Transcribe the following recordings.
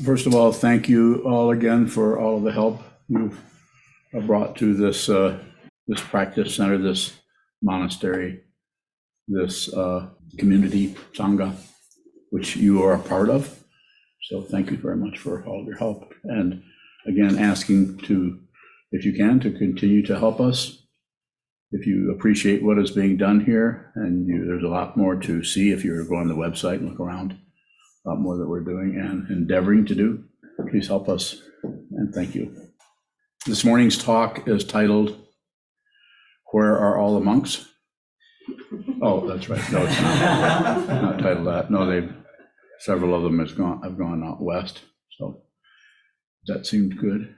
First of all, thank you all again for all of the help you've brought to this this practice center, this monastery, this community, Sangha, which you are a part of. So thank you very much for all of your help. And again, asking to, if you can, to continue to help us. If you appreciate what is being done here, and there's a lot more to see if you go on the website and look around, a lot more that we're doing and endeavoring to do. Please help us, and thank you. This morning's talk is titled, Where Are All the Monks? Oh, that's right. No, it's not. Not titled that. No, several of them have gone out west. So that seemed good.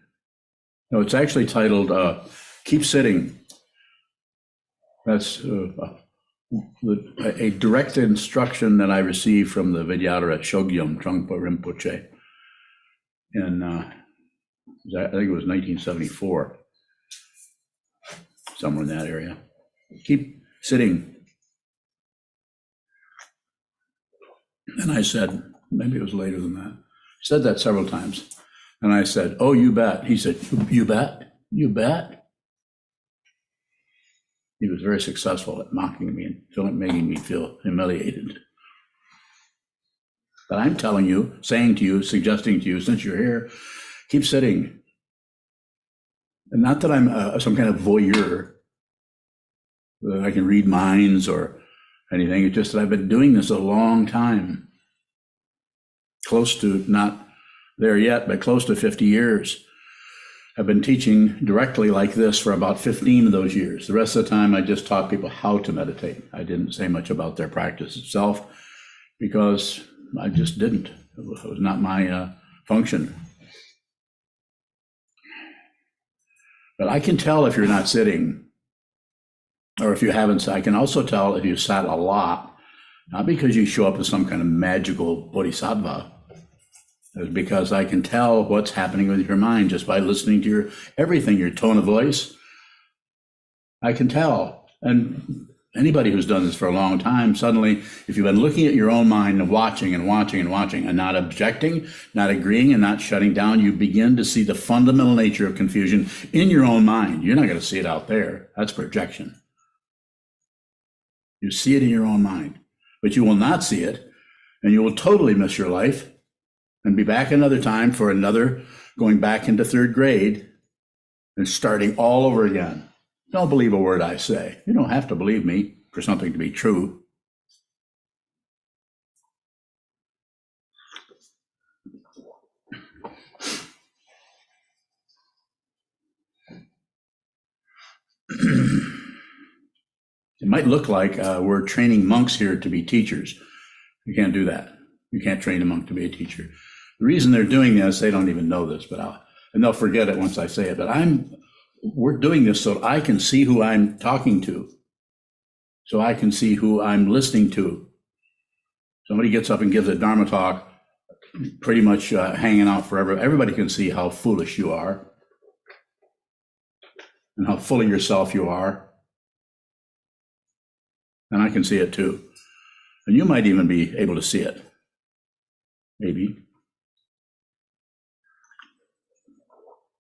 No, it's actually titled Keep Sitting. That's a direct instruction that I received from the Vidyadhara Chogyam Trungpa Rinpoche in, I think it was 1974, somewhere in that area. Keep sitting. And I said, maybe it was later than that. He said that several times. And I said, oh, you bet. He said, you bet? You bet? He was very successful at mocking me and making me feel humiliated. But I'm telling you, saying to you, suggesting to you, since you're here, keep sitting. And not that I'm some kind of voyeur, that I can read minds or anything. It's just that I've been doing this a long time. Close to, not there yet, but close to 50 years. I've been teaching directly like this for about 15 of those years. The rest of the time, I just taught people how to meditate. I didn't say much about their practice itself because I just didn't. It was not my function. But I can tell if you're not sitting, or if you haven't. I can also tell if you sat a lot, not because you show up as some kind of magical bodhisattva, it's because I can tell what's happening with your mind just by listening to your everything, your tone of voice. I can tell. And anybody who's done this for a long time, suddenly, if you've been looking at your own mind and watching and watching and watching and not objecting, not agreeing and not shutting down, you begin to see the fundamental nature of confusion in your own mind. You're not going to see it out there. That's projection. You see it in your own mind, but you will not see it, and you will totally miss your life and be back another time for another, going back into third grade and starting all over again. Don't believe a word I say. You don't have to believe me for something to be true. It might look like we're training monks here to be teachers. You can't do that. You can't train a monk to be a teacher. The reason they're doing this, they don't even know this, and they'll forget it once I say it, but we're doing this so I can see who I'm talking to, so I can see who I'm listening to. Somebody gets up and gives a Dharma talk, pretty much hanging out forever. Everybody can see how foolish you are and how full of yourself you are. And I can see it too. And you might even be able to see it. Maybe.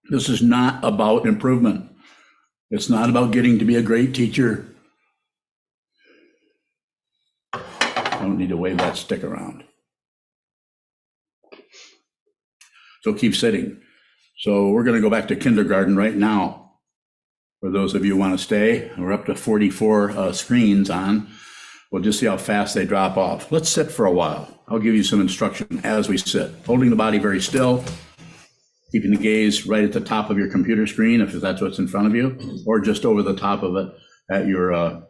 This is not about improvement. It's not about getting to be a great teacher. I don't need to wave that stick around. So keep sitting. So we're going to go back to kindergarten right now. For those of you who want to stay, we're up to 44 screens on. We'll just see how fast they drop off. Let's sit for a while. I'll give you some instruction as we sit, holding the body very still, keeping the gaze right at the top of your computer screen, if that's what's in front of you, or just over the top of it at your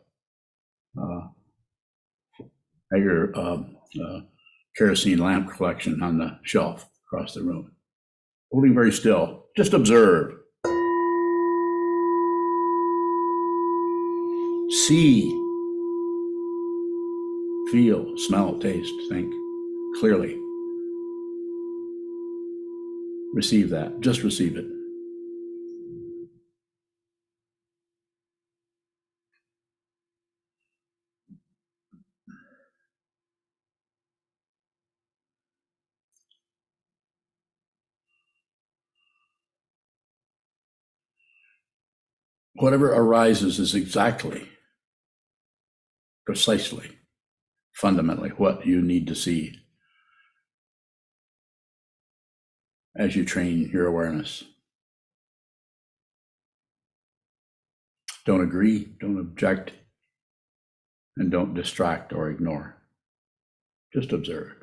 kerosene lamp collection on the shelf across the room. Holding very still. Just observe. See, feel, smell, taste, think clearly. Receive that. Just receive it. whatever arises is exactly, precisely, fundamentally what you need to see as you train your awareness. Don't agree, don't object, and don't distract or ignore. Just observe.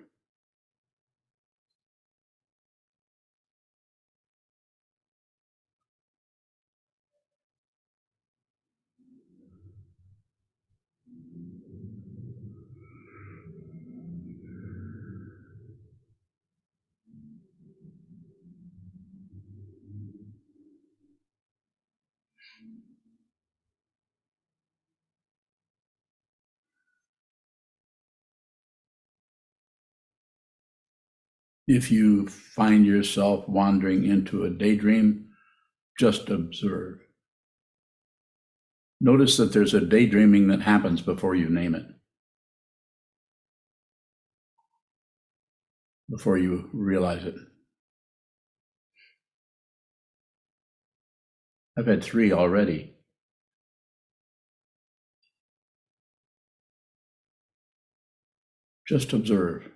If you find yourself wandering into a daydream, just observe. Notice that there's a daydreaming that happens before you name it, before you realize it. I've had 3 already. Just observe.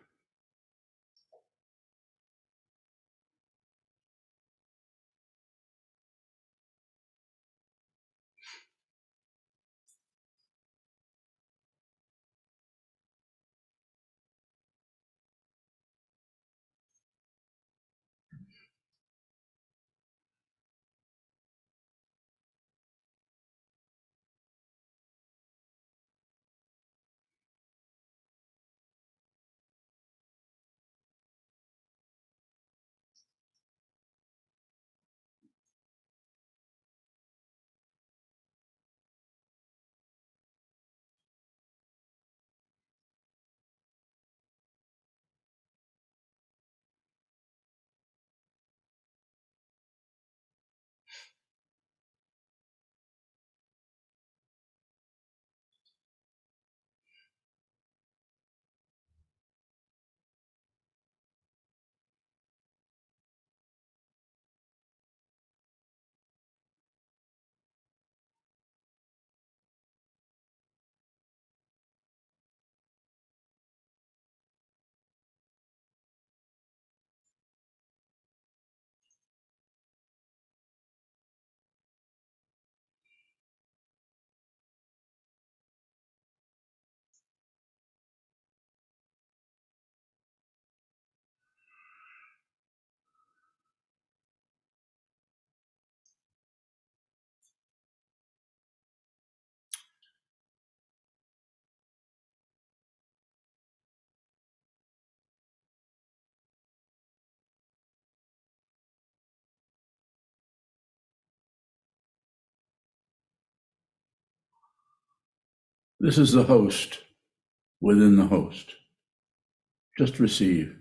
This is the host within the host. Just receive.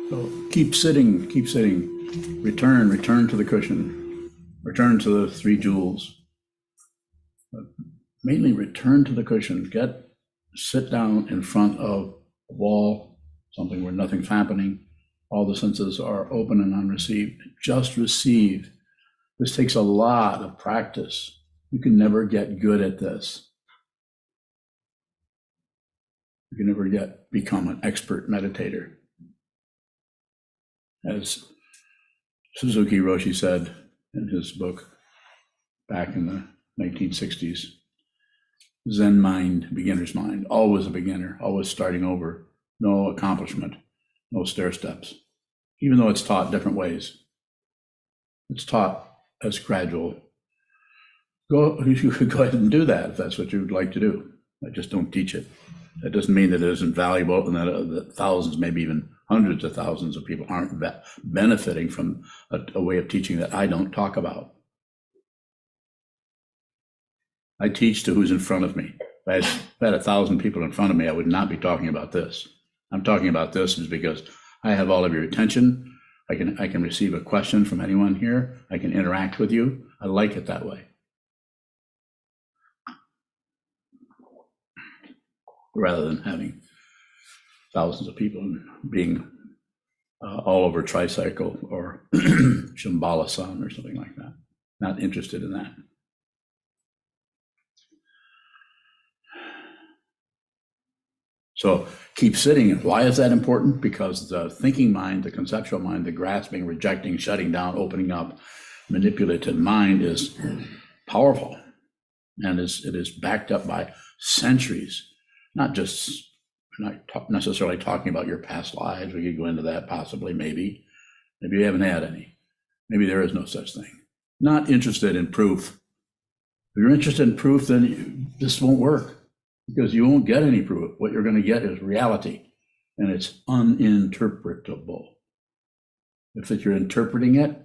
So keep sitting, keep sitting. Return to the cushion. Return to the 3 jewels. Mainly return to the cushion. Sit down in front of a wall something where nothing's happening. All the senses are open and unreceived. Just receive. This takes a lot of practice. You can never get good at this. You can never become an expert meditator. As Suzuki Roshi said in his book back in the 1960s, Zen mind, beginner's mind, always a beginner, always starting over, no accomplishment, no stair steps, even though it's taught different ways. It's taught as gradual. You could go ahead and do that if that's what you would like to do. I just don't teach it. That doesn't mean that it isn't valuable and that thousands, maybe even hundreds of thousands of people aren't benefiting from a way of teaching that I don't talk about. I teach to who's in front of me. If I had 1,000 people in front of me, I would not be talking about this. I'm talking about this is because I have all of your attention. I can receive a question from anyone here. I can interact with you. I like it that way. Rather than having thousands of people being all over tricycle or Shambhala-san or something like that. Not interested in that. So keep sitting. And why is that important? Because the thinking mind, the conceptual mind, the grasping, rejecting, shutting down, opening up, manipulative mind is powerful. And it is backed up by centuries, not necessarily talking about your past lives. We could go into that possibly, maybe. Maybe you haven't had any. Maybe there is no such thing. Not interested in proof. If you're interested in proof, then this won't work. Because you won't get any proof. What you're going to get is reality, and it's uninterpretable. If you're interpreting it,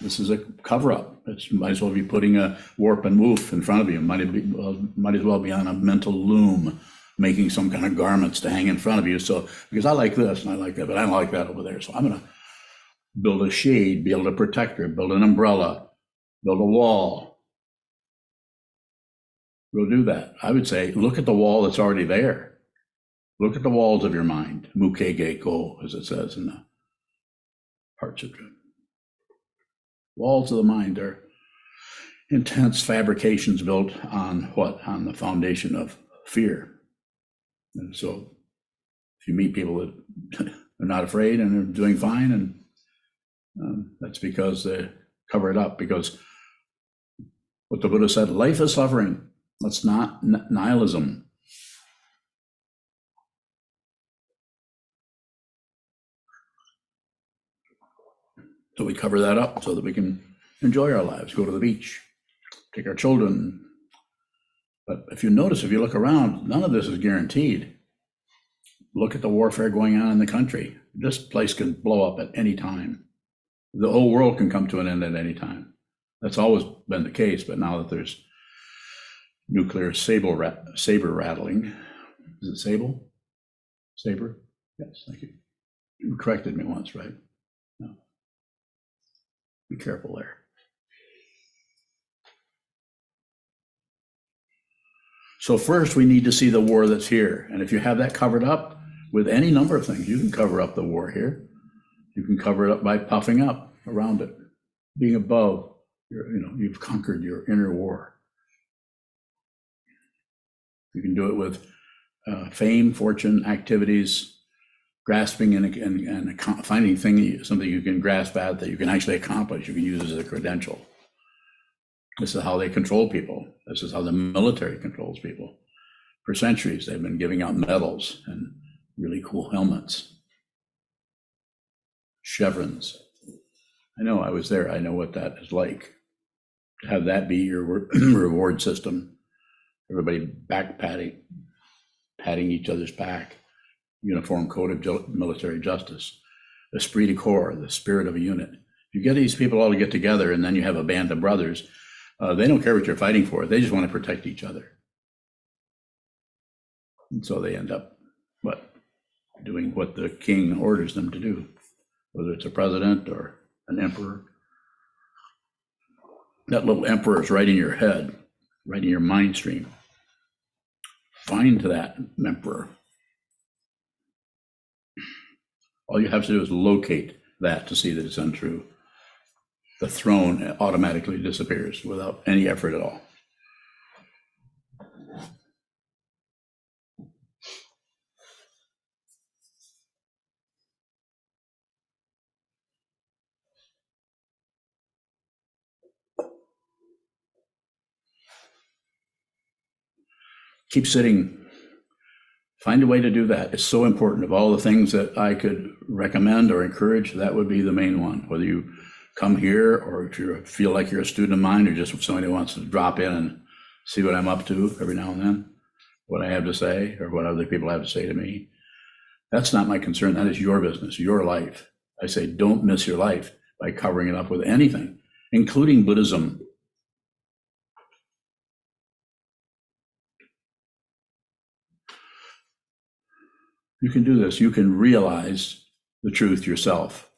this is a cover-up. It might as well be putting a warp and woof in front of you. Might as well be on a mental loom, making some kind of garments to hang in front of you. So, because I like this and I like that, but I don't like that over there. So I'm going to build a shade, build a protector, build an umbrella, build a wall. Go do that. I would say, look at the wall that's already there. Look at the walls of your mind. Mukege ko, as it says in the Heart Sutra. Walls of the mind are intense fabrications built on what? On the foundation of fear. And so if you meet people that are not afraid and are doing fine, and that's because they cover it up. Because what the Buddha said, life is suffering. That's not nihilism. So we cover that up so that we can enjoy our lives, go to the beach, take our children. But if you notice, if you look around, none of this is guaranteed. Look at the warfare going on in the country. This place can blow up at any time. The whole world can come to an end at any time. That's always been the case, but now that there's nuclear saber rattling. Is it sable? Saber? Yes, thank you. You corrected me once, right? No. Be careful there. So first we need to see the war that's here. And if you have that covered up with any number of things, you can cover up the war here. You can cover it up by puffing up around it, being above, you've conquered your inner war. You can do it with fame, fortune, activities, grasping and finding something you can grasp at that you can actually accomplish. You can use as a credential. This is how they control people. This is how the military controls people. For centuries, they've been giving out medals and really cool helmets, chevrons. I know, I was there. I know what that is like. To have that be your reward system. Everybody patting each other's back, uniform code of military justice, esprit de corps, the spirit of a unit. You get these people all to get together and then you have a band of brothers. They don't care what you're fighting for. They just want to protect each other. And so they end up, doing what the king orders them to do, whether it's a president or an emperor. That little emperor is right in your head, right in your mind stream. Find that emperor. All you have to do is locate that to see that it's untrue. The throne automatically disappears without any effort at all. Keep sitting. Find a way to do that. It's so important. Of all the things that I could recommend or encourage, that would be the main one. Whether you come here or if you feel like you're a student of mine or just somebody who wants to drop in and see what I'm up to every now and then, what I have to say or what other people have to say to me. That's not my concern. That is your business, your life. I say don't miss your life by covering it up with anything, including Buddhism. You can do this. You can realize the truth yourself.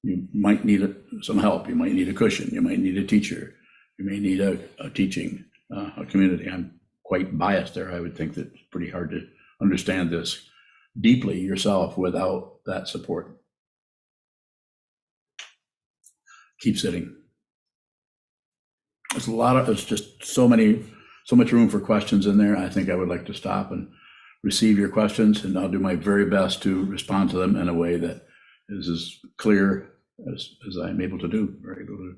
You might need some help. You might need a cushion. You might need a teacher. You may need a teaching, a community. I'm quite biased there. I would think that it's pretty hard to understand this deeply yourself without that support. Keep sitting. There's just so much room for questions in there. I think I would like to stop and receive your questions, and I'll do my very best to respond to them in a way that is as clear as I'm able to do, or able to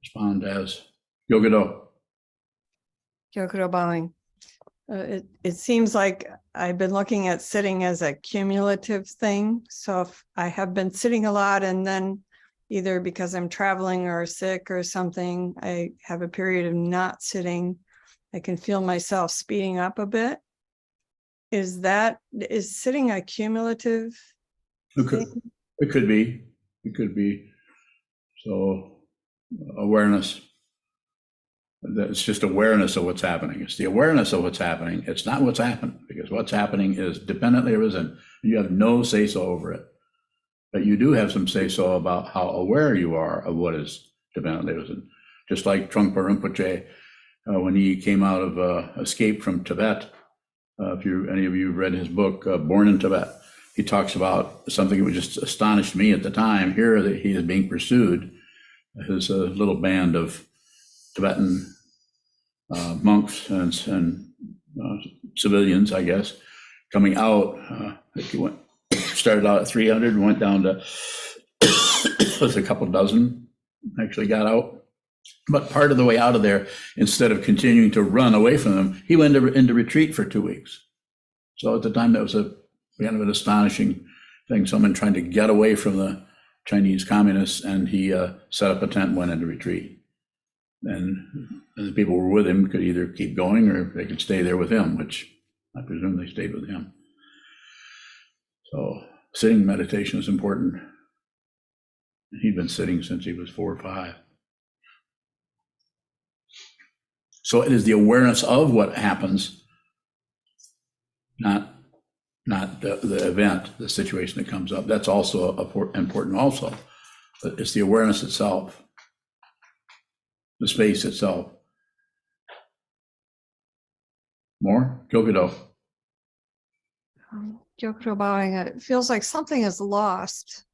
respond as Yogido. Gyokuro bowing. It seems like I've been looking at sitting as a cumulative thing. So if I have been sitting a lot and then either because I'm traveling or sick or something, I have a period of not sitting, I can feel myself speeding up a bit. Is sitting a cumulative thing? It could be. So awareness. It's just awareness of what's happening. It's the awareness of what's happening. It's not what's happened, because what's happening is dependently arisen. You have no say-so over it. But you do have some say-so about how aware you are of what is dependently arisen. Just like Trungpa Rinpoche, when he came out of escape from Tibet, if any of you read his book, Born in Tibet, he talks about something that just astonished me at the time. Here that he is being pursued, his little band of Tibetan monks and civilians, I guess, coming out. He started out at 300 and went down to was a couple dozen actually got out. But part of the way out of there, instead of continuing to run away from them, he went into retreat for 2 weeks. So at the time, that was a kind of an astonishing thing. Someone trying to get away from the Chinese communists, and he set up a tent and went into retreat. And the people who were with him could either keep going or they could stay there with him, which I presume they stayed with him. So sitting meditation is important. He'd been sitting since he was 4 or 5. So it is the awareness of what happens, not the event, the situation that comes up. That's also important also. But it's the awareness itself, the space itself. More? Gyokuro. Gyokuro bowing. It feels like something is lost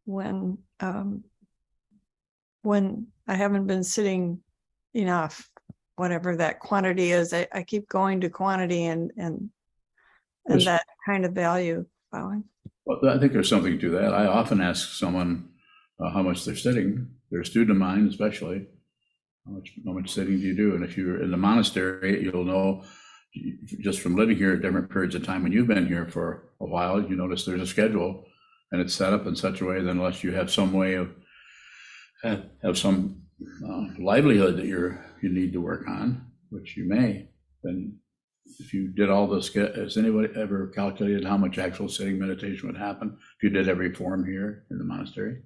when I haven't been sitting enough. Whatever that quantity is, I keep going to quantity and that kind of value bowing. Well, I think there's something to that. I often ask someone how much they're sitting. They're a student of mine, especially. How much sitting do you do? And if you're in the monastery, you'll know just from living here at different periods of time when you've been here for a while, you notice there's a schedule and it's set up in such a way that unless you have some way of have some livelihood that you need to work on, which you may, then if you did all this, has anybody ever calculated how much actual sitting meditation would happen if you did every form here in the monastery?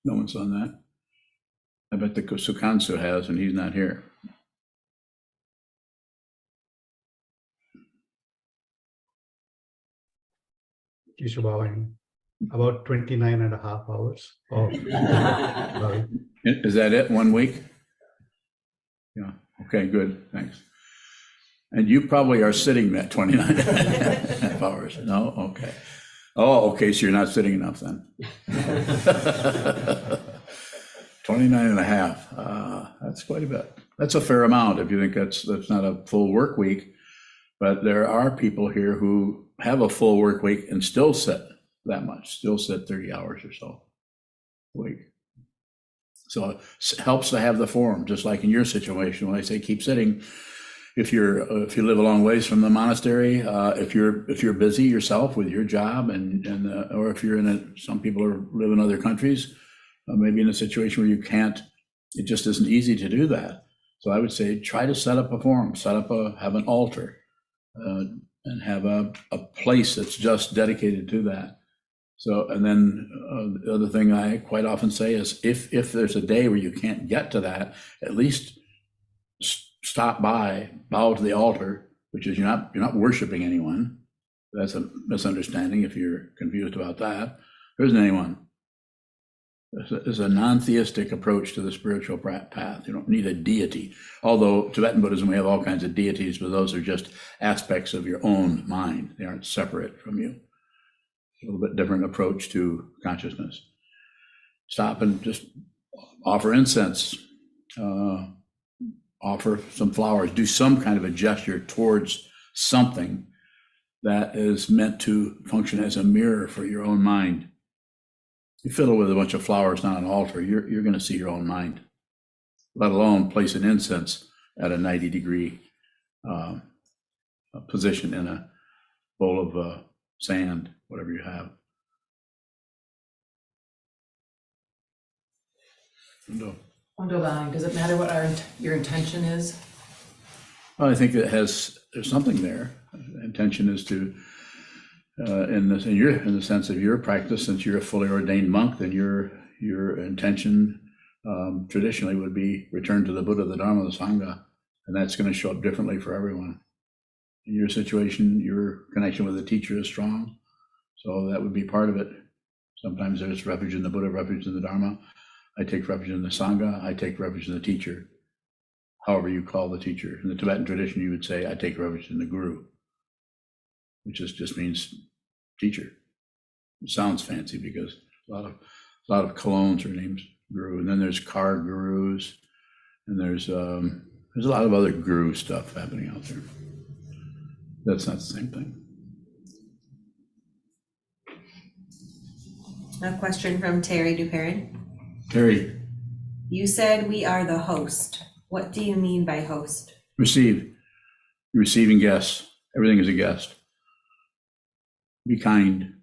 No one's done that. I bet the Sokuzan has, and he's not here. About 29 and a half hours. Is that it, 1 week? Yeah, okay, good, thanks. And you probably are sitting that 29 and a half hours. No? Okay. Oh, okay, so you're not sitting enough then. 29 and a half. That's quite a bit. That's a fair amount if you think that's not a full work week. But there are people here who have a full work week and still sit that much, still sit 30 hours or so a week. So it helps to have the forum, just like in your situation. When I say keep sitting, if you live a long ways from the monastery, if you're busy yourself with your job, or if you're some people live in other countries, maybe in a situation where you can't, it just isn't easy to do that. So I would say try to set up a forum, have an altar, and have a place that's just dedicated to that. So, and then the other thing I quite often say is if there's a day where you can't get to that, at least stop by, bow to the altar, which is you're not worshiping anyone. That's a misunderstanding if you're confused about that. There isn't anyone. There's a non-theistic approach to the spiritual path. You don't need a deity. Although Tibetan Buddhism, we have all kinds of deities, but those are just aspects of your own mind. They aren't separate from you. A little bit different approach to consciousness. Stop and just offer incense, offer some flowers, do some kind of a gesture towards something that is meant to function as a mirror for your own mind. You fiddle with a bunch of flowers on an altar, you're going to see your own mind, let alone place an incense at a 90-degree position in a bowl of sand, whatever you have. No. Does it matter what your intention is? Well, I think there's something there. Intention is to, in the sense of your practice, since you're a fully ordained monk, then your intention traditionally would be return to the Buddha, the Dharma, the Sangha, and that's going to show up differently for everyone. In your situation, your connection with the teacher is strong, so that would be part of it. Sometimes there's refuge in the Buddha, refuge in the Dharma. I take refuge in the Sangha. I take refuge in the teacher, however you call the teacher. In the Tibetan tradition, you would say, I take refuge in the Guru, which just means teacher. It sounds fancy because a lot of colognes are named Guru, and then there's car gurus, and there's a lot of other guru stuff happening out there. That's not the same thing. A question from Terry Duperrin. Terry, You said we are the host. What do you mean by host? receive. You're receiving guests. Everything is a guest. Be kind.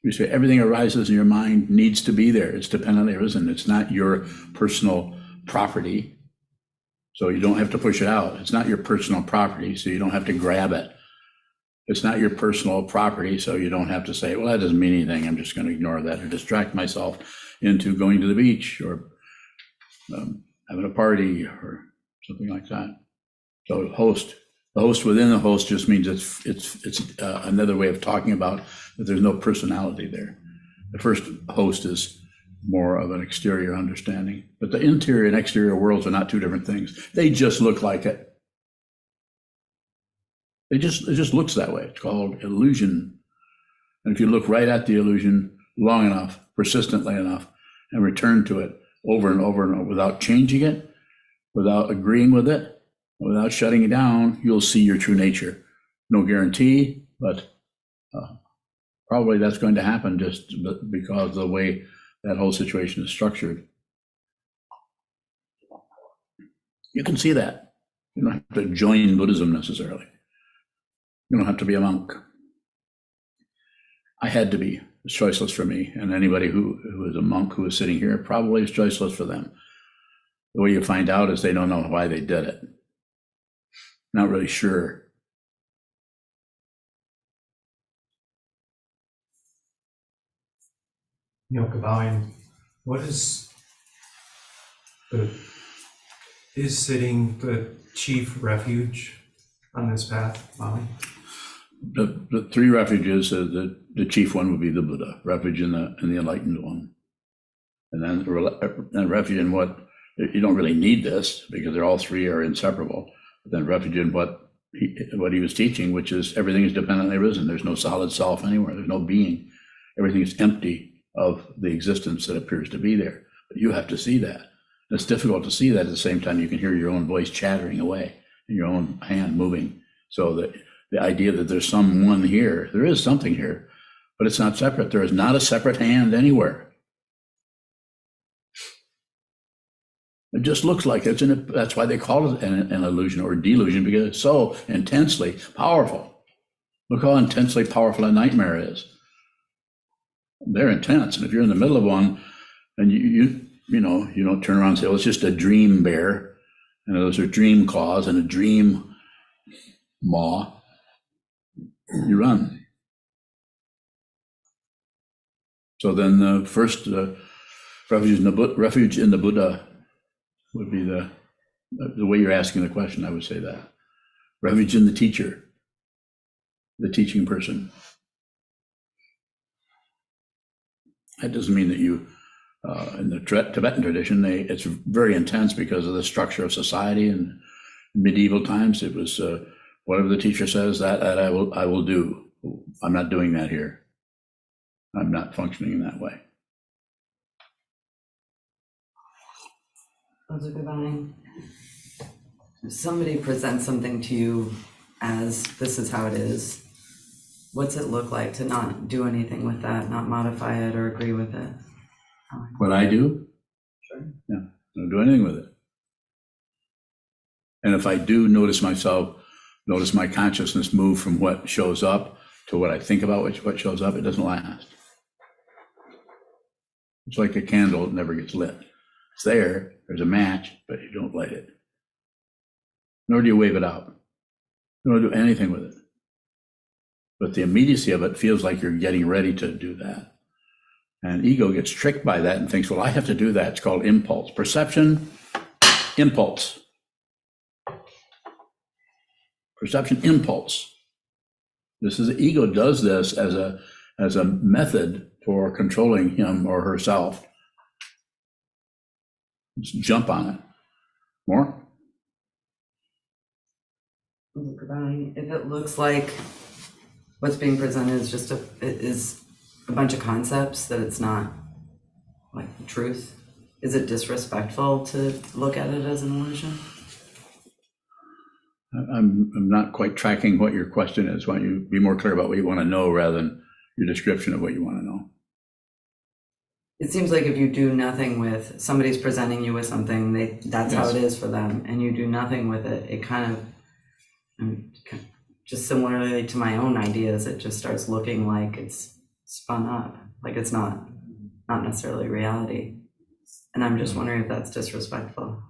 You say everything arises in your mind needs to be there. It's dependently arisen. It's not your personal property, so you don't have to push it out. It's not your personal property, so you don't have to grab it. It's not your personal property, so you don't have to say, well, that doesn't mean anything. I'm just going to ignore that or distract myself into going to the beach or having a party or something like that. So the host within the host just means it's another way of talking about that there's no personality there. The first host is more of an exterior understanding, but the interior and exterior worlds are not two different things. They just look like it. It just looks that way. It's called illusion. And if you look right at the illusion long enough, persistently enough, and return to it over and over and over without changing it, without agreeing with it, without shutting it down, you'll see your true nature. No guarantee, but probably that's going to happen just because of the way that whole situation is structured. You can see that. You don't have to join Buddhism necessarily. You don't have to be a monk. I had to be. It's choiceless for me. And anybody who is a monk who is sitting here probably is choiceless for them. The way you find out is they don't know why they did it. Not really sure. Kabayan, what is sitting the chief refuge on this path, Bali? The three refuges, the chief one would be the Buddha, refuge in the enlightened one. And then refuge in what, you don't really need this because they're all three are inseparable. But then refuge in what what he was teaching, which is everything is dependently arisen. There's no solid self anywhere. There's no being. Everything is empty of the existence that appears to be there. But you have to see that. It's difficult to see that at the same time you can hear your own voice chattering away and your own hand moving. So that the idea that there's someone here, there is something here, but it's not separate. There is not a separate hand anywhere. It just looks like it's that's why they call it an illusion or delusion, because it's so intensely powerful. Look how intensely powerful a nightmare is. They're intense, and if you're in the middle of one, and you don't turn around and say, "Well, it's just a dream bear," and those are dream claws and a dream maw. You run. So then the first refuge in the Buddha would be the way you're asking the question. I would say that refuge in the teacher, the teaching person. That doesn't mean that you, in the Tibetan tradition, it's very intense because of the structure of society. And medieval times, it was whatever the teacher says, that I will do. I'm not doing that here. I'm not functioning in that way. If somebody presents something to you as this is how it is, what's it look like to not do anything with that, not modify it or agree with it? What I do? Sure. Yeah, don't do anything with it. And if I do notice my consciousness move from what shows up to what I think about what shows up, it doesn't last. It's like a candle, it never gets lit. It's there's a match, but you don't light it. Nor do you wave it out. You don't do anything with it. But the immediacy of it feels like you're getting ready to do that. And ego gets tricked by that and thinks, well, I have to do that. It's called impulse. Perception, impulse. Perception, impulse. This is, ego does this as a method for controlling him or herself. Just jump on it. More? If it looks like what's being presented is just a bunch of concepts, that it's not like truth, is it disrespectful to look at it as an illusion? I'm not quite tracking what your question is. Why don't you be more clear about what you want to know rather than your description of what you want to know? It seems like if you do nothing with, somebody's presenting you with something, that's how it is for them, and you do nothing with it, it kind of, just similarly to my own ideas, it just starts looking like it's spun up, like it's not necessarily reality. And I'm just wondering if that's disrespectful.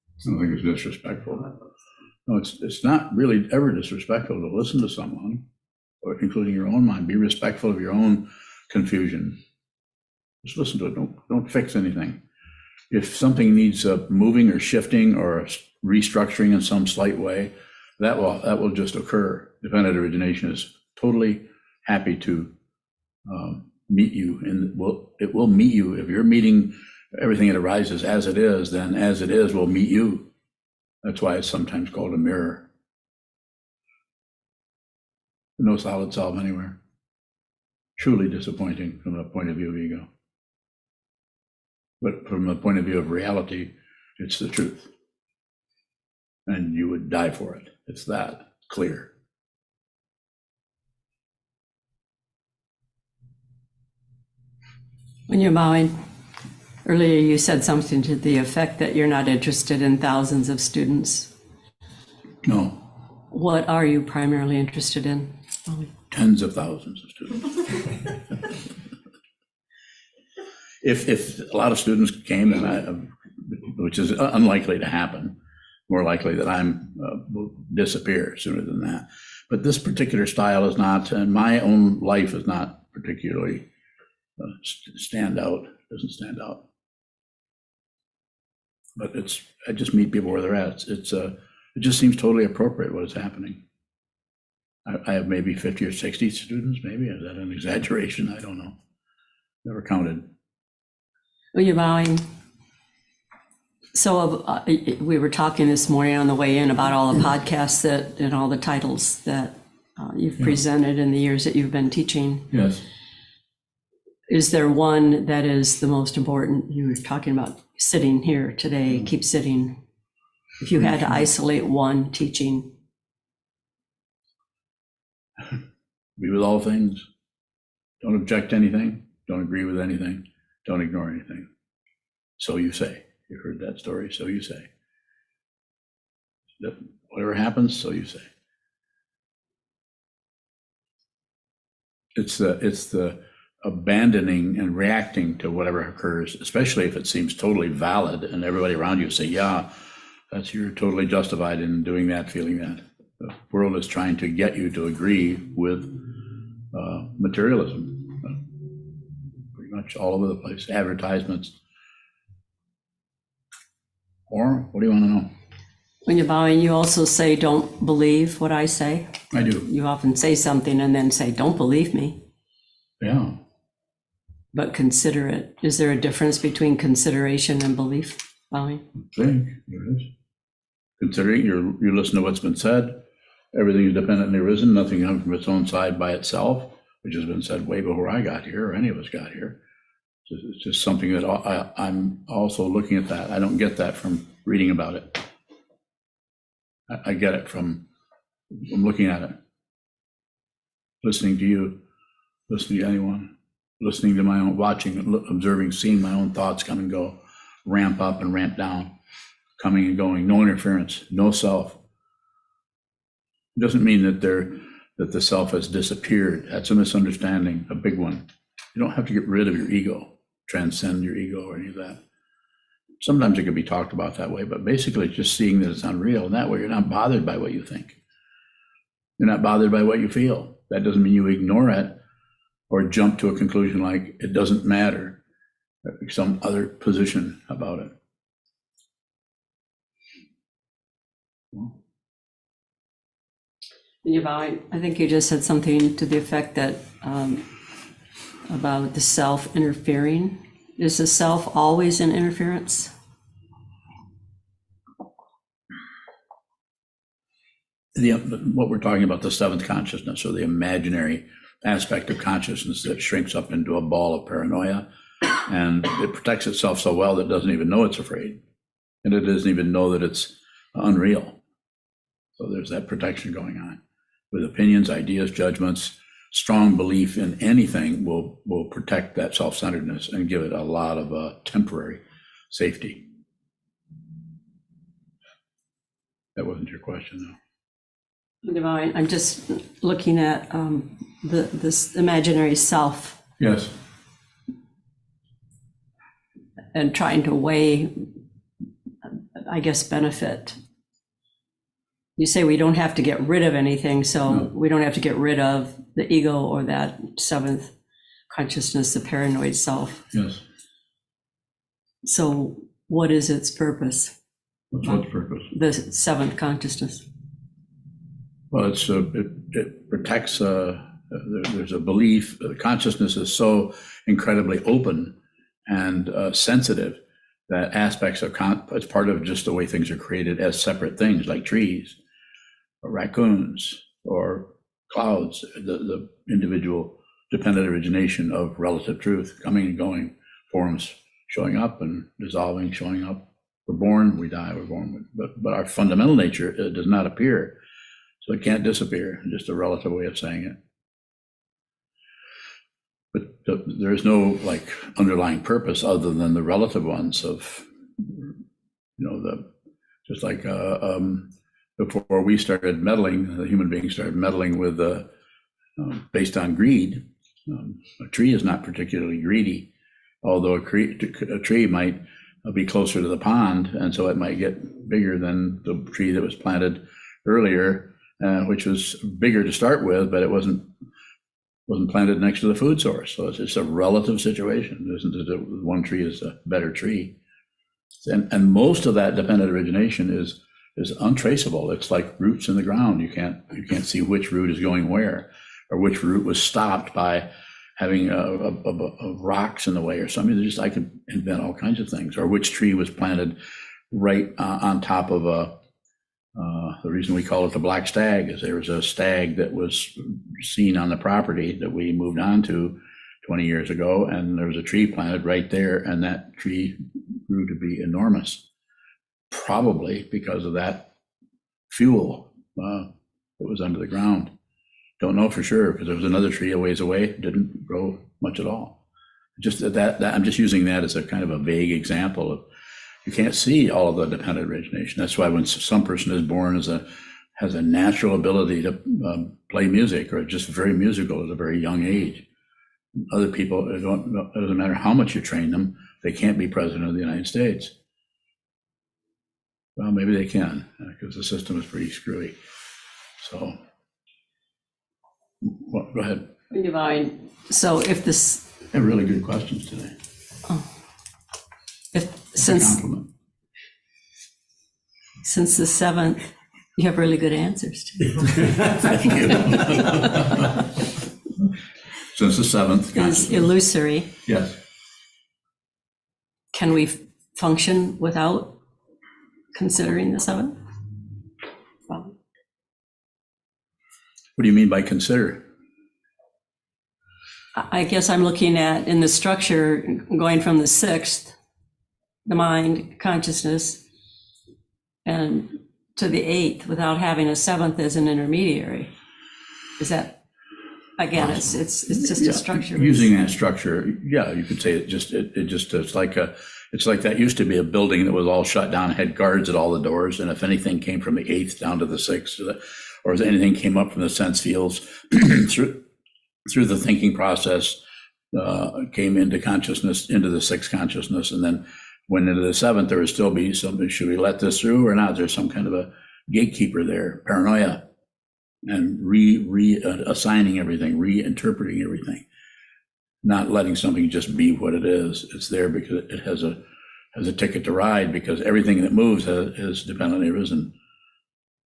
I don't think it's disrespectful. No, it's not really ever disrespectful to listen to someone, or including your own mind. Be respectful of your own confusion. Just listen to it. Don't fix anything. If something needs moving or shifting or restructuring in some slight way, that will just occur. Dependent origination is totally happy to meet you, and it will meet you. If you're meeting everything that arises as it is, then as it is will meet you. That's why it's sometimes called a mirror. No solid self anywhere. Truly disappointing from the point of view of ego. But from the point of view of reality, it's the truth. And you would die for it. It's that clear. When you're bowing, earlier you said something to the effect that you're not interested in thousands of students. No. What are you primarily interested in? Tens of thousands of students. If a lot of students came, and which is unlikely to happen, more likely that will disappear sooner than that. But this particular style is not, and my own life is not particularly doesn't stand out. But I just meet people where they're at. It just seems totally appropriate what is happening. I have maybe 50 or 60 students, maybe. Is that an exaggeration? I don't know. Never counted. When you're bowing, So we were talking this morning on the way in about all the podcasts that and all the titles that you've presented in the years that you've been teaching. Yes. Is there one that is the most important? You were talking about sitting here today, keep sitting. If you had to isolate one teaching. Be with all things. Don't object to anything. Don't agree with anything. Don't ignore anything. So you say. You heard that story, so you say. Whatever happens, so you say. It's the abandoning and reacting to whatever occurs, especially if it seems totally valid and everybody around you say, yeah, you're totally justified in doing that, feeling that. The world is trying to get you to agree with materialism, pretty much all over the place, advertisements. Or what do you want to know? When you're bowing, you also say, don't believe what I say. I do. You often say something and then say, don't believe me, Yeah. but consider it. Is there a difference between consideration and belief, bowing? Think there is. Considering you listen to what's been said, everything is dependently arisen, nothing comes from its own side by itself, which has been said way before I got here or any of us got here. It's just something that I'm also looking at that. I don't get that from reading about it. I get it from looking at it, listening to you, listening to anyone, listening to my own, watching, observing, seeing my own thoughts come and go, ramp up and ramp down, coming and going, no interference, no self. It doesn't mean that the self has disappeared. That's a misunderstanding, a big one. You don't have to get rid of your ego, transcend your ego or any of that. Sometimes it can be talked about that way, but basically it's just seeing that it's unreal. And that way you're not bothered by what you think. You're not bothered by what you feel. That doesn't mean you ignore it or jump to a conclusion like it doesn't matter, some other position about it. Well, I think you just said something to the effect that about the self interfering. Is the self always in interference? What we're talking about, the seventh consciousness or the imaginary aspect of consciousness that shrinks up into a ball of paranoia, and it protects itself so well that it doesn't even know it's afraid, and it doesn't even know that it's unreal. So there's that protection going on with opinions, ideas, judgments. Strong belief in anything will protect that self-centeredness and give it a lot of temporary safety. That wasn't your question, though. Divine, I'm just looking at this imaginary self. Yes. And trying to weigh, I guess, benefit. You say we don't have to get rid of anything, so No. we don't have to get rid of the ego or that seventh consciousness, the paranoid self. Yes. So what is its purpose? What's its purpose? The seventh consciousness. Well, it protects. There's a belief. Consciousness is so incredibly open and sensitive that aspects of it's part of just the way things are created as separate things, like trees, or raccoons, or clouds. The individual dependent origination of relative truth, coming and going, forms showing up and dissolving, showing up. We're born, we die, we're born, but our fundamental nature does not appear. So it can't disappear, just a relative way of saying it. But there is no like underlying purpose other than the relative ones of, just like before we started meddling, the human beings started meddling with based on greed. A tree is not particularly greedy, although a tree might be closer to the pond, and so it might get bigger than the tree that was planted earlier. Which was bigger to start with, but it wasn't planted next to the food source. So it's a relative situation. It isn't that one tree is a better tree. And most of that dependent origination is untraceable. It's like roots in the ground. You can't see which root is going where, or which root was stopped by having rocks in the way or something. I could invent all kinds of things, or which tree was planted right on top of the reason we call it the black stag is there was a stag that was seen on the property that we moved on to 20 years ago, and there was a tree planted right there, and that tree grew to be enormous, probably because of that fuel that was under the ground. Don't know for sure, because there was another tree a ways away, didn't grow much at all. Just that I'm just using that as a kind of a vague example of, you can't see all of the dependent origination. That's why when some person is born has a natural ability to play music, or just very musical at a very young age. Other people, it doesn't matter how much you train them, they can't be president of the United States. Well, maybe they can, because the system is pretty screwy. So, well, go ahead. Divine. So if this, They have really good questions today. if It's a compliment. since the 7th, you have really good answers to. Thank you. Since the 7th. Is illusory. Yes. Can we function without considering the 7th? Well, What do you mean by consider? I guess I'm looking at in the structure, going from the 6th, the mind, consciousness, and to the 8th without having a 7th as an intermediary. Is that, again, it's just Yeah, a structure. Using that structure, yeah, you could say it's like that used to be a building that was all shut down, had guards at all the doors, and if anything came from the 8th down to the 6th, or if anything came up from the sense fields through the thinking process, came into consciousness, into the 6th consciousness, and then went into the 7th, there would still be something, should we let this through or not? There's some kind of a gatekeeper there, paranoia, and assigning everything, reinterpreting everything, not letting something just be what it is. It's there because it has a ticket to ride, because everything that moves is dependently arisen.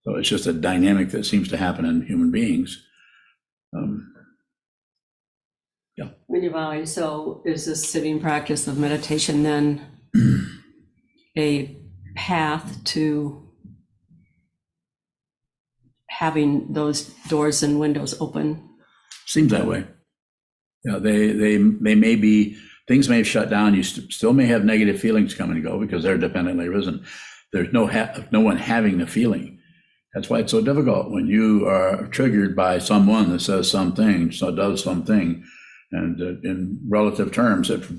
So it's just a dynamic that seems to happen in human beings. So is this sitting practice of meditation then a path to having those doors and windows open? Seems that way. Yeah, they may be, things may have shut down. You still may have negative feelings come and go because they're dependently arisen. There's no one having the feeling. That's why it's so difficult when you are triggered by someone that says something, so does something, and in relative terms, if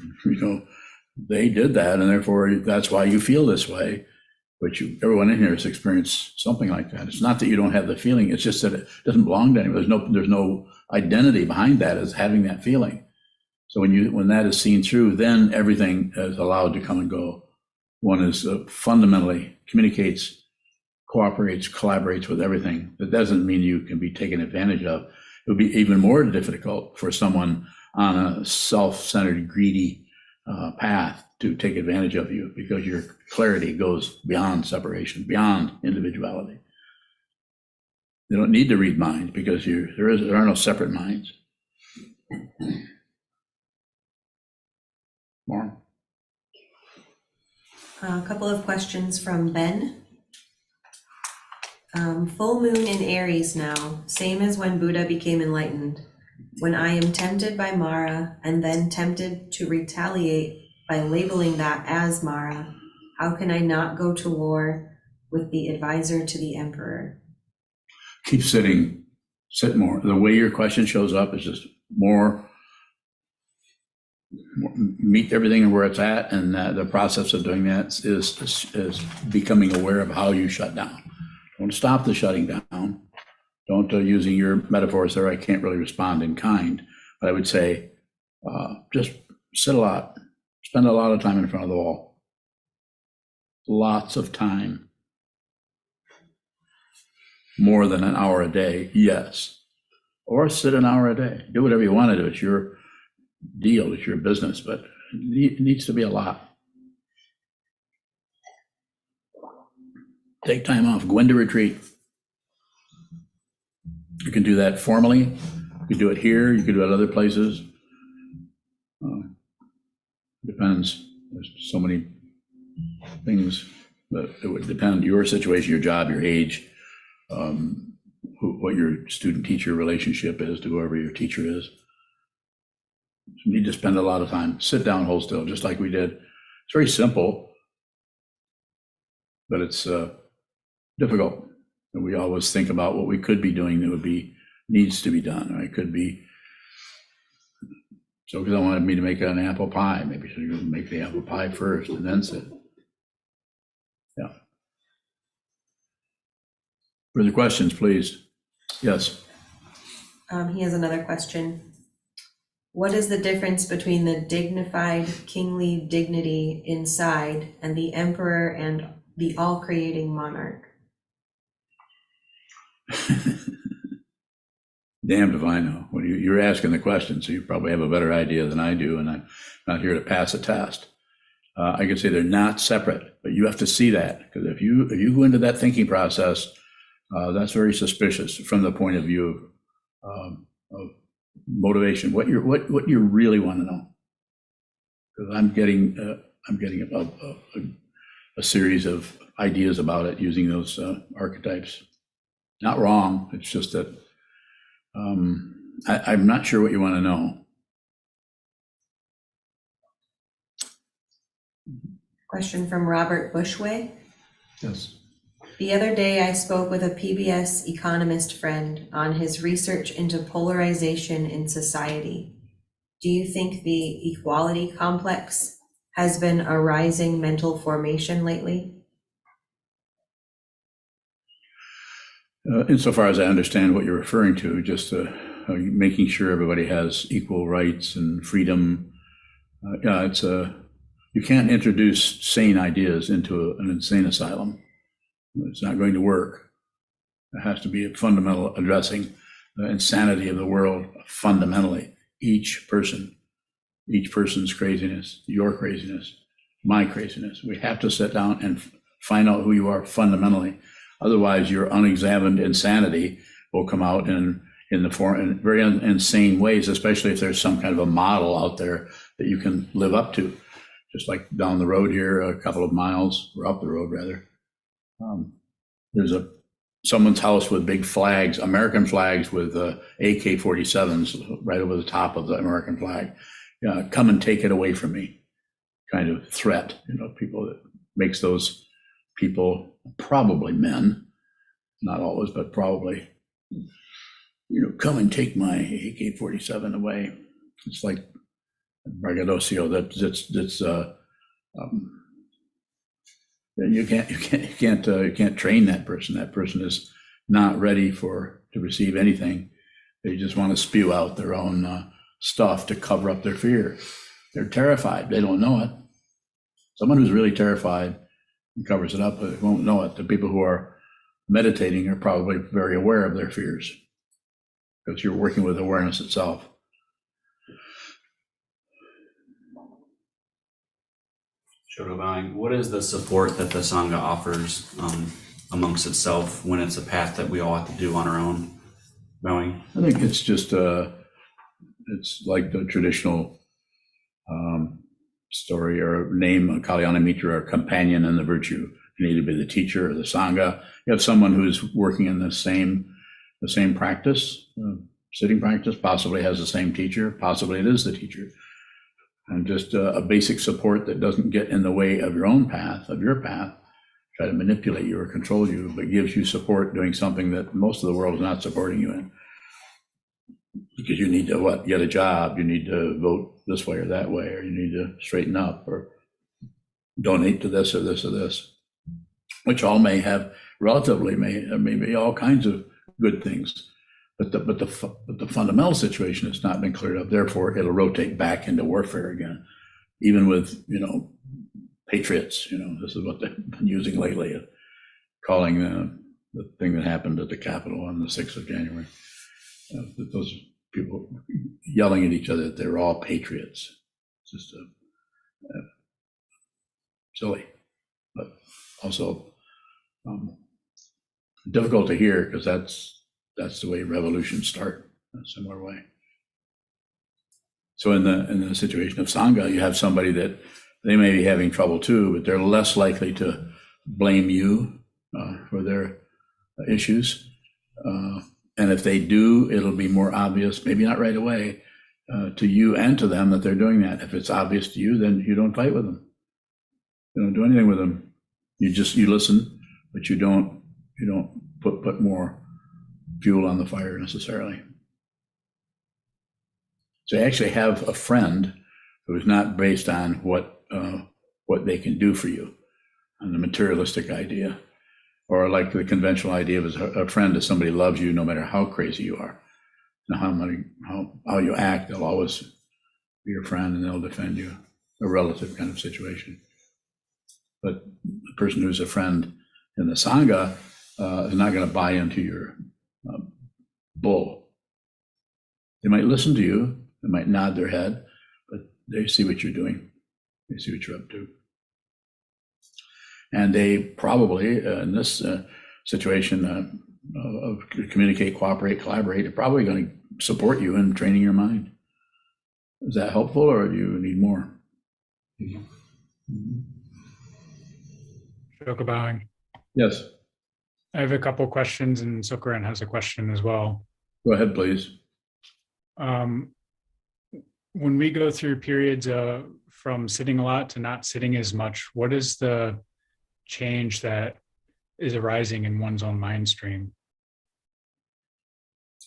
they did that, and therefore that's why you feel this way. But everyone in here has experienced something like that. It's not that you don't have the feeling; it's just that it doesn't belong to anyone. There's no identity behind that as having that feeling. So when that is seen through, then everything is allowed to come and go. One is fundamentally communicates, cooperates, collaborates with everything. That doesn't mean you can be taken advantage of. It would be even more difficult for someone on a self-centered, greedy path to take advantage of you, because your clarity goes beyond separation, beyond individuality. They don't need to read minds because there are no separate minds. More. A couple of questions from Ben. Full moon in Aries now, same as when Buddha became enlightened. When I am tempted by Mara and then tempted to retaliate by labeling that as Mara, how can I not go to war with the advisor to the emperor? Keep sitting, sit more. The way your question shows up is just more meet everything where it's at, and the process of doing that is becoming aware of how you shut down. Don't stop the shutting down. Don't, using your metaphors there, I can't really respond in kind, but I would say just sit a lot, spend a lot of time in front of the wall. Lots of time. More than an hour a day, yes. Or sit an hour a day. Do whatever you want to do. It's your deal, it's your business, but it needs to be a lot. Take time off, go into retreat. You can do that formally. You can do it here, you can do it other places. Depends. There's so many things but it would depend on your situation, your job, your age, what your student-teacher relationship is to whoever your teacher is. You need to spend a lot of time, sit down, hold still, just like we did. It's very simple, but it's difficult. And we always think about what we could be doing that needs to be done. Or it could be, Sokuzan wanted me to make an apple pie. Maybe should make the apple pie first and then sit. Yeah. Further questions, please? Yes. He has another question. What is the difference between the dignified kingly dignity inside and the emperor and the all-creating monarch? Damned if I know. Well, you're asking the question, so you probably have a better idea than I do, and I'm not here to pass a test. I can say they're not separate, but you have to see that, because if you go into that thinking process, that's very suspicious from the point of view of motivation. What you really want to know, because I'm getting a series of ideas about it using those archetypes. Not wrong. It's just that I'm not sure what you want to know. Question from Robert Bushway. Yes. The other day I spoke with a PBS economist friend on his research into polarization in society. Do you think the equality complex has been a rising mental formation lately? Insofar as I understand what you're referring to, just making sure everybody has equal rights and freedom. Yeah, you can't introduce sane ideas into an insane asylum. It's not going to work. There has to be a fundamental addressing the insanity of the world fundamentally. Each person's craziness, your craziness, my craziness. We have to sit down and find out who you are fundamentally. Otherwise, your unexamined insanity will come out in very insane ways, especially if there's some kind of a model out there that you can live up to. Just like down the road here, a couple of miles, or up the road rather, there's someone's house with big flags, American flags with AK-47s right over the top of the American flag. Come and take it away from me, kind of threat. People that makes those people, probably men, not always, but probably, come and take my AK-47 away. It's like braggadocio. You can't train that person. That person is not ready to receive anything. They just want to spew out their own stuff to cover up their fear. They're terrified. They don't know it. Someone who's really terrified and covers it up, but won't know it. The people who are meditating are probably very aware of their fears, because you're working with awareness itself. Chogyam, what is the support that the Sangha offers amongst itself when it's a path that we all have to do on our own? Bowing? I think it's just it's like the traditional story or name, a Kalyana Mitra, or companion in the virtue. You need to be the teacher or the Sangha. You have someone who's working in the same practice, sitting practice, possibly has the same teacher, possibly it is the teacher. And just a basic support that doesn't get in the way of your own path, try to manipulate you or control you, but gives you support doing something that most of the world is not supporting you in. Because you need to get a job, you need to vote this way or that way, or you need to straighten up, or donate to this or this or this, which all may have may be all kinds of good things. But the fundamental situation has not been cleared up. Therefore, it'll rotate back into warfare again, even with patriots. This is what they've been using lately, calling the thing that happened at the Capitol on the 6th of January. Those people yelling at each other that they're all patriots. It's just silly, but also difficult to hear, because that's the way revolutions start, in a similar way. So in the situation of Sangha, you have somebody that they may be having trouble too, but they're less likely to blame you for their issues. And if they do, it'll be more obvious, maybe not right away, to you and to them that they're doing that. If it's obvious to you, then you don't fight with them. You don't do anything with them. You listen, but you don't put more fuel on the fire necessarily. So you actually have a friend who is not based on what they can do for you, on the materialistic idea, or like the conventional idea of a friend is somebody loves you no matter how crazy you are, and how you act. They'll always be your friend and they'll defend you. A relative kind of situation. But the person who's a friend in the Sangha is not going to buy into your bull. They might listen to you, they might nod their head, but they see what you're doing. They see what you're up to. And they probably, in this situation of communicate, cooperate, collaborate, they're probably going to support you in training your mind. Is that helpful, or do you need more? Shokabang. Yes. I have a couple questions, and Sokuran has a question as well. Go ahead, please. When we go through periods from sitting a lot to not sitting as much, what is the change that is arising in one's own mind stream?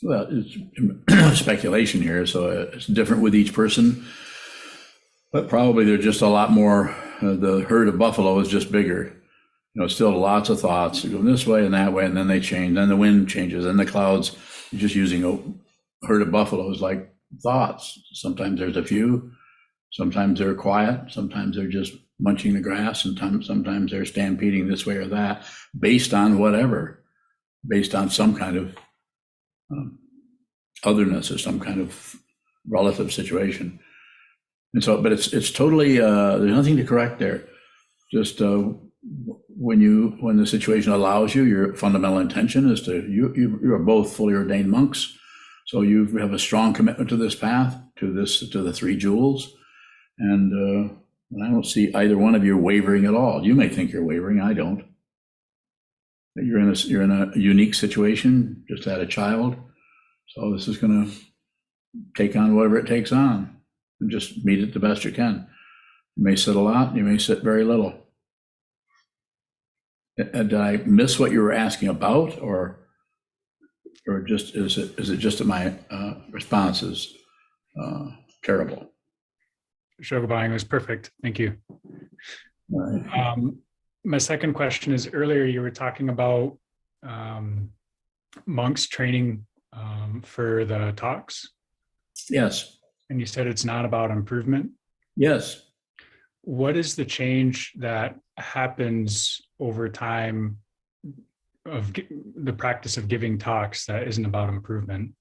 Well, it's speculation here, so it's different with each person. But probably there's just a lot more. The herd of buffalo is just bigger. Still lots of thoughts going this way and that way, and then they change. Then the wind changes, and the clouds. You're just using a herd of buffaloes like thoughts. Sometimes there's a few. Sometimes they're quiet. Sometimes they're just munching the grass, and sometimes they're stampeding this way or that, based on whatever, based on some kind of otherness or some kind of relative situation. And so, but it's totally, there's nothing to correct there. Just when the situation allows you, your fundamental intention is you are both fully ordained monks. So you have a strong commitment to this path, to the three jewels. And I don't see either one of you wavering at all. You may think you're wavering, I don't. You're in a unique situation, just had a child. So this is going to take on whatever it takes on, and just meet it the best you can. You may sit a lot, you may sit very little. Did I miss what you were asking about, or just is it just that my response is terrible? Shokabang was perfect. Thank you. All right. My second question is, earlier you were talking about monks training for the talks. Yes. And you said it's not about improvement. Yes. What is the change that happens over time of the practice of giving talks that isn't about improvement?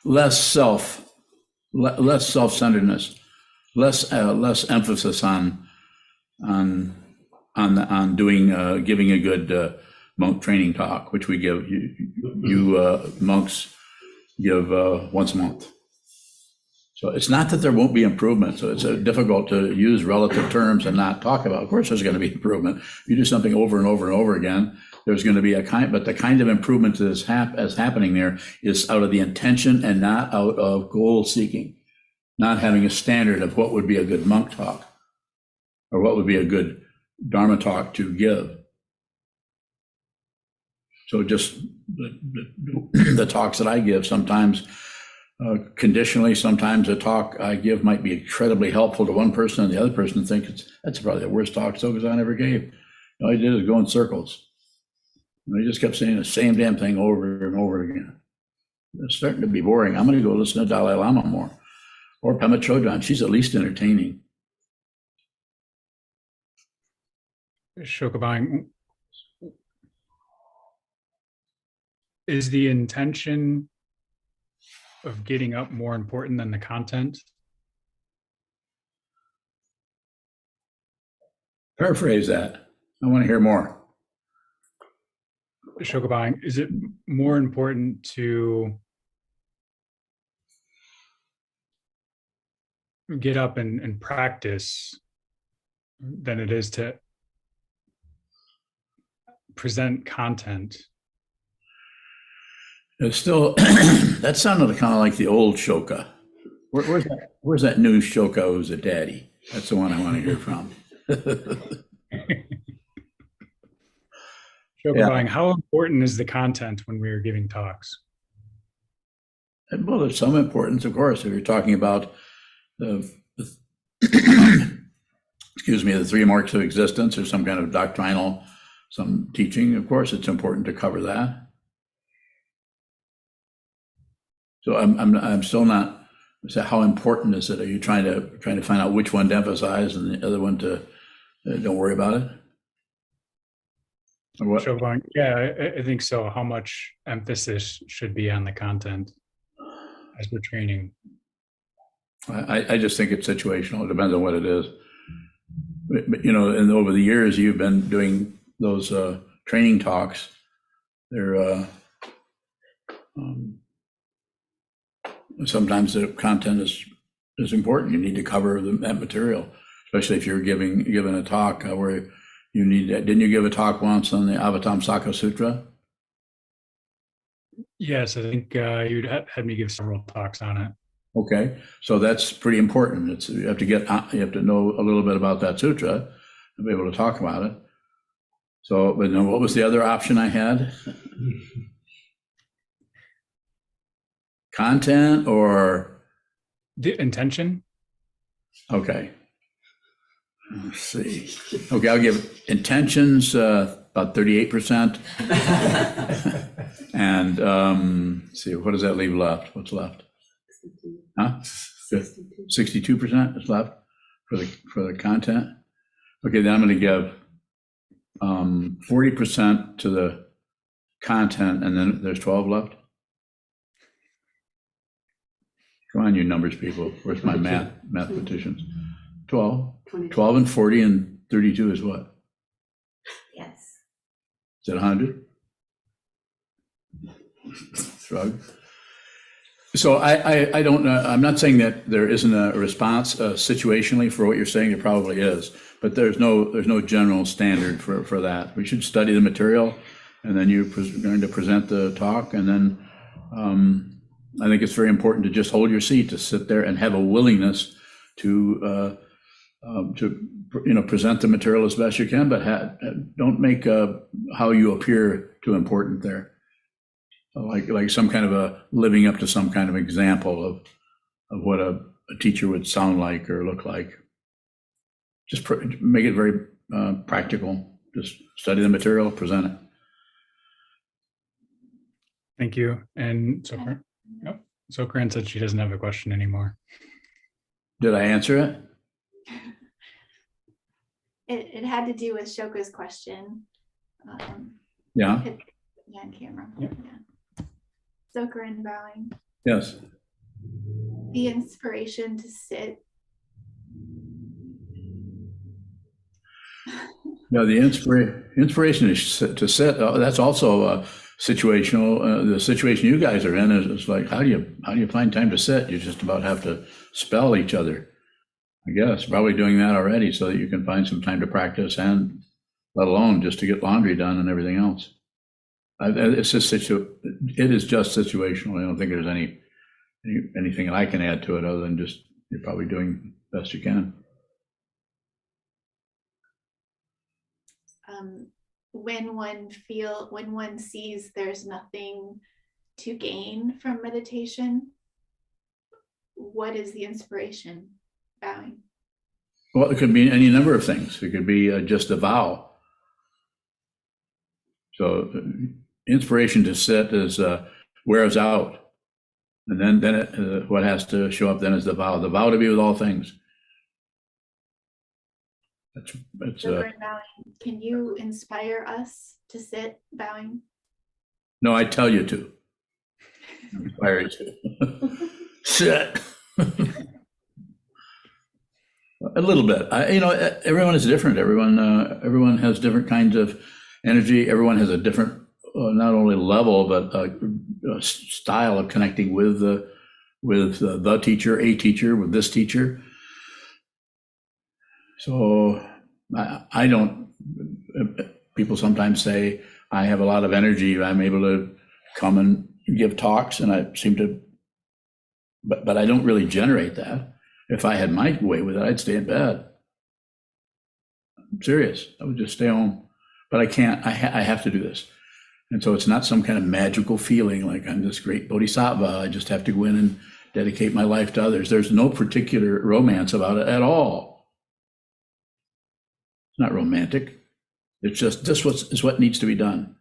Less self-centeredness, less emphasis on doing giving a good monk training talk, which we give you monks give once a month. So it's not that there won't be improvement. So it's difficult to use relative terms and not talk about. Of course, there's going to be improvement. You do something over and over and over again, there's going to be but the kind of improvement that is happening there is out of the intention and not out of goal seeking, not having a standard of what would be a good monk talk or what would be a good Dharma talk to give. So just the talks that I give, sometimes conditionally, sometimes a talk I give might be incredibly helpful to one person, and the other person thinks that's probably the worst talk Sokuzan ever gave. All he did is go in circles. And he just kept saying the same damn thing over and over again. It's starting to be boring. I'm going to go listen to Dalai Lama more, or Pema Chodron. She's at least entertaining. Shokabang, is the intention of getting up more important than the content? Paraphrase that. I want to hear more. Shokabang, is it more important to get up and practice than it is to present content. It's still, that sounded kind of like the old Shoka. Where's that new Shoka who's a daddy? That's the one I want to hear from. Chogyam, how important is the content when we are giving talks? Well, there's some importance, of course, if you're talking about the excuse me, the 3 marks of existence or some kind of doctrinal, some teaching, of course, it's important to cover that. So I'm still not, so how important is it? Are you trying to find out which one to emphasize and the other one to don't worry about it? Or what? Chogyam, yeah, I think so. How much emphasis should be on the content as we're training? I just think it's situational. It depends on what it is. But, you know, and over the years, you've been doing those training talks. They're sometimes the content is important. You need to cover that material, especially if you're giving a talk where you need that. Didn't you give a talk once on the Avatamsaka Sutra? Yes, I think you'd had me give several talks on it. Okay, so that's pretty important. You have to know a little bit about that sutra and be able to talk about it. So, but then what was the other option I had? Content or The intention? okay. Let's see. Okay, I'll give intentions about 38%. And let's see, what does that leave left? What's left? Huh? 62% is left for the content. Okay, then I'm going to give 40% to the content, and then there's 12 left. Come on, you numbers people. Where's my mathematicians? 12 and 40 and 32 is what? Yes. Is that 100? Shrug. So I don't know. I'm not saying that there isn't a response situationally for what you're saying. There probably is, but there's no general standard for that. We should study the material, and then you're going to present the talk, and then I think it's very important to just hold your seat, to sit there and have a willingness to present the material as best you can, but don't make how you appear too important there. Like some kind of a living up to some kind of example of what a teacher would sound like or look like. Just make it very practical. Just study the material, present it. Thank you. And Sokuzan said she doesn't have a question anymore. Did I answer it? It had to do with Shoka's question. Yeah. Yeah, on camera. Yep. Yeah. Sokuzan bowing. Yes. The inspiration to sit. No, the inspiration is to sit. That's also situational. The situation you guys are in is like, how do you find time to sit? You just about have to spell each other. I guess probably doing that already so that you can find some time to practice, and let alone just to get laundry done and everything else. It's just it is just situational. I don't think there's anything that I can add to it other than just you're probably doing the best you can. When one sees there's nothing to gain from meditation, what is the inspiration? Bowing. Well, it could be any number of things. It could be just a vow. So inspiration to sit is wears out, and then what has to show up then is the vow. The vow to be with all things. That's Bowing. Can you inspire us to sit bowing? No, I tell you to. I inspire you to sit. A little bit. Everyone is different. Everyone has different kinds of energy. Everyone has a different, not only level, but a style of connecting with the teacher, a teacher, with this teacher. So I don't, people sometimes say, I have a lot of energy. I'm able to come and give talks, and I seem to, but I don't really generate that. If I had my way with it, I'd stay in bed. I'm serious. I would just stay home. But I can't. I have to do this. And so it's not some kind of magical feeling like I'm this great bodhisattva. I just have to go in and dedicate my life to others. There's no particular romance about it at all. It's not romantic. It's just this is what needs to be done.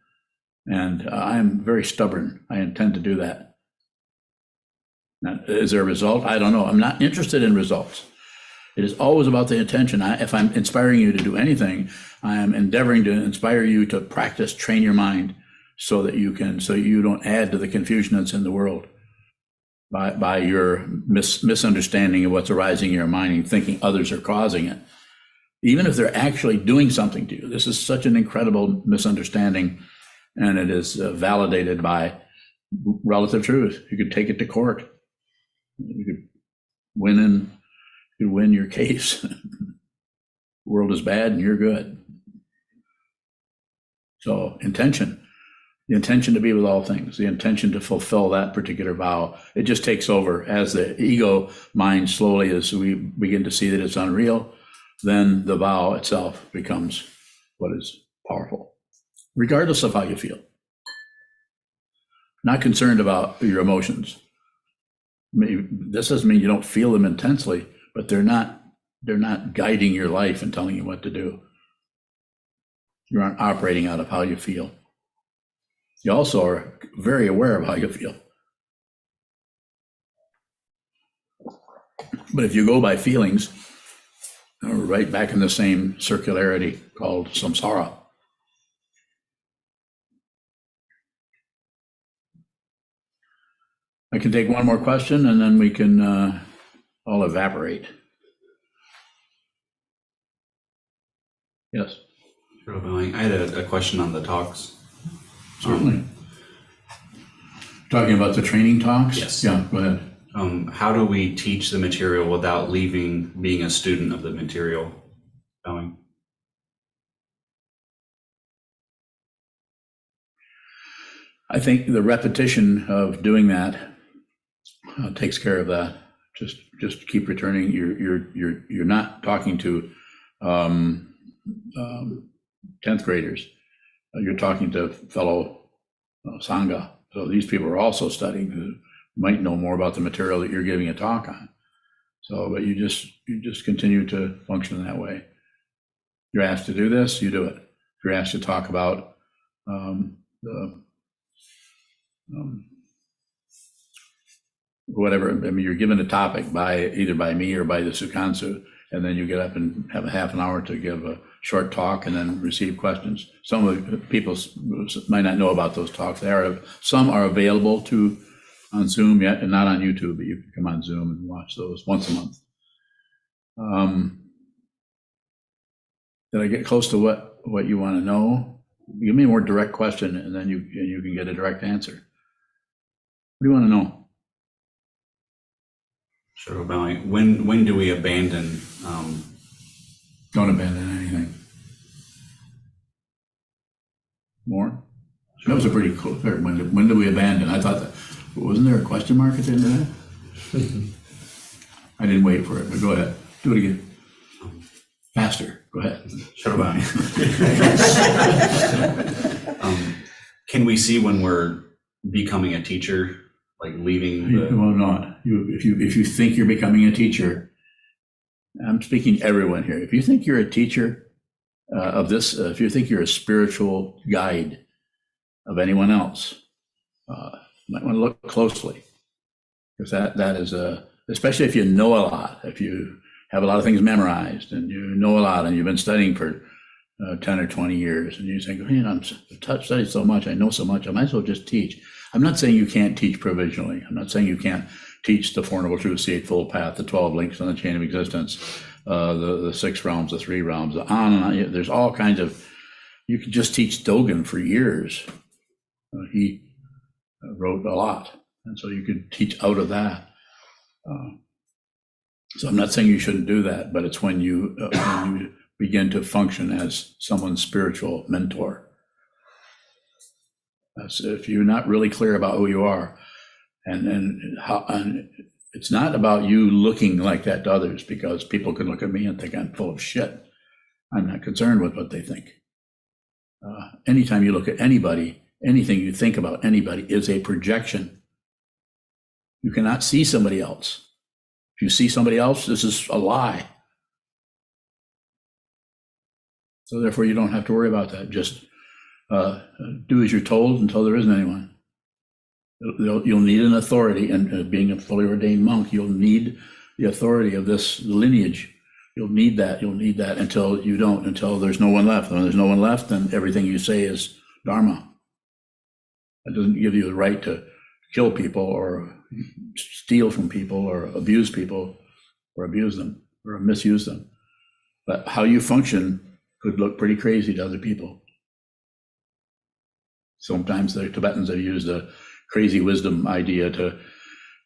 And I'm very stubborn. I intend to do that. Now, is there a result? I don't know. I'm not interested in results. It is always about the intention. If I'm inspiring you to do anything, I am endeavoring to inspire you to practice, train your mind so that you don't add to the confusion that's in the world by your misunderstanding of what's arising in your mind and thinking others are causing it. Even if they're actually doing something to you, this is such an incredible misunderstanding, and it is validated by relative truth. You could take it to court. You could win your case. The world is bad and you're good. So intention, the intention to be with all things, the intention to fulfill that particular vow, it just takes over as the ego mind slowly, as we begin to see that it's unreal, then the vow itself becomes what is powerful, regardless of how you feel. Not concerned about your emotions. This doesn't mean you don't feel them intensely, but they're not guiding your life and telling you what to do. You aren't operating out of how you feel. You also are very aware of how you feel. But if you go by feelings, we're right back in the same circularity called samsara. I can take one more question and then we can all evaporate. Yes. I had a question on the talks. Certainly. Talking about the training talks? Yes. Yeah, go ahead. How do we teach the material without leaving being a student of the material? I think the repetition of doing that takes care of that. Just keep returning. You're not talking to 10th graders. You're talking to fellow Sangha. So these people are also studying who might know more about the material that you're giving a talk on. So, but you just continue to function that way. You're asked to do this, you do it. If you're asked to talk about whatever, I mean, you're given a topic either by me or by the Sukansu, and then you get up and have a half an hour to give a short talk and then receive questions. Some of the people might not know about those talks. Some are available on Zoom yet, and not on YouTube, but you can come on Zoom and watch those once a month. Did I get close to what you want to know? Give me a more direct question, and then you can get a direct answer. What do you want to know? Sure. When do we abandon? Don't abandon anything. More? That was a pretty cool. When do we abandon? I thought that wasn't there a question mark at the end of that? I didn't wait for it, but go ahead. Do it again. Faster. Go ahead. Sure. Can we see when we're becoming a teacher, like leaving? Well, not. If you think you're becoming a teacher, I'm speaking to everyone here. If you think you're a teacher of this, if you think you're a spiritual guide of anyone else, you might want to look closely, because that is especially if you know a lot, if you have a lot of things memorized and you know a lot and you've been studying for 10 or 20 years, and you think, I've studied so much, I know so much, I might as well just teach. I'm not saying you can't teach provisionally. I'm not saying you can't teach the Four Noble Truths, the Eightfold Path, the 12 links on the chain of existence, the 6 realms, the 3 realms, on and on. There's all kinds of, you could just teach Dogen for years. He wrote a lot, and so you could teach out of that. So I'm not saying you shouldn't do that, but it's when you begin to function as someone's spiritual mentor. So if you're not really clear about who you are, and it's not about you looking like that to others, because people can look at me and think I'm full of shit. I'm not concerned with what they think. Anytime you look at anybody, anything you think about anybody is a projection. You cannot see somebody else. If you see somebody else, this is a lie. So therefore, you don't have to worry about that. Just do as you're told until there isn't anyone. You'll need an authority, and being a fully ordained monk, you'll need the authority of this lineage. You'll need that until you don't, until there's no one left. When there's no one left, then everything you say is dharma. That doesn't give you the right to kill people or steal from people or abuse people or abuse them or misuse them. But how you function could look pretty crazy to other people. Sometimes the Tibetans have used a crazy wisdom idea to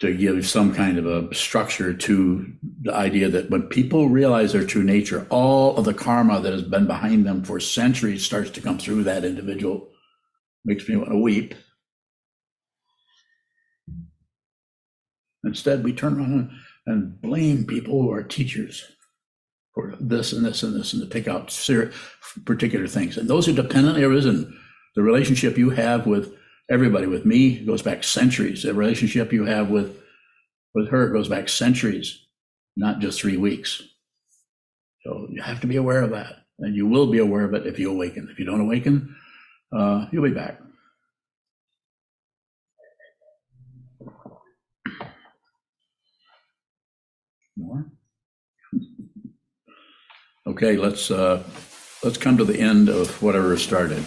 give some kind of a structure to the idea that when people realize their true nature, all of the karma that has been behind them for centuries starts to come through that individual. Makes me want to weep. Instead, we turn around and blame people who are teachers for this and this and this, and to pick out particular things. And those are dependently arisen. The relationship you have with everybody, with me, goes back centuries. The relationship you have with her goes back centuries, not just 3 weeks. So you have to be aware of that. And you will be aware of it if you awaken. If you don't awaken, you'll be back. More? Okay, let's come to the end of whatever started.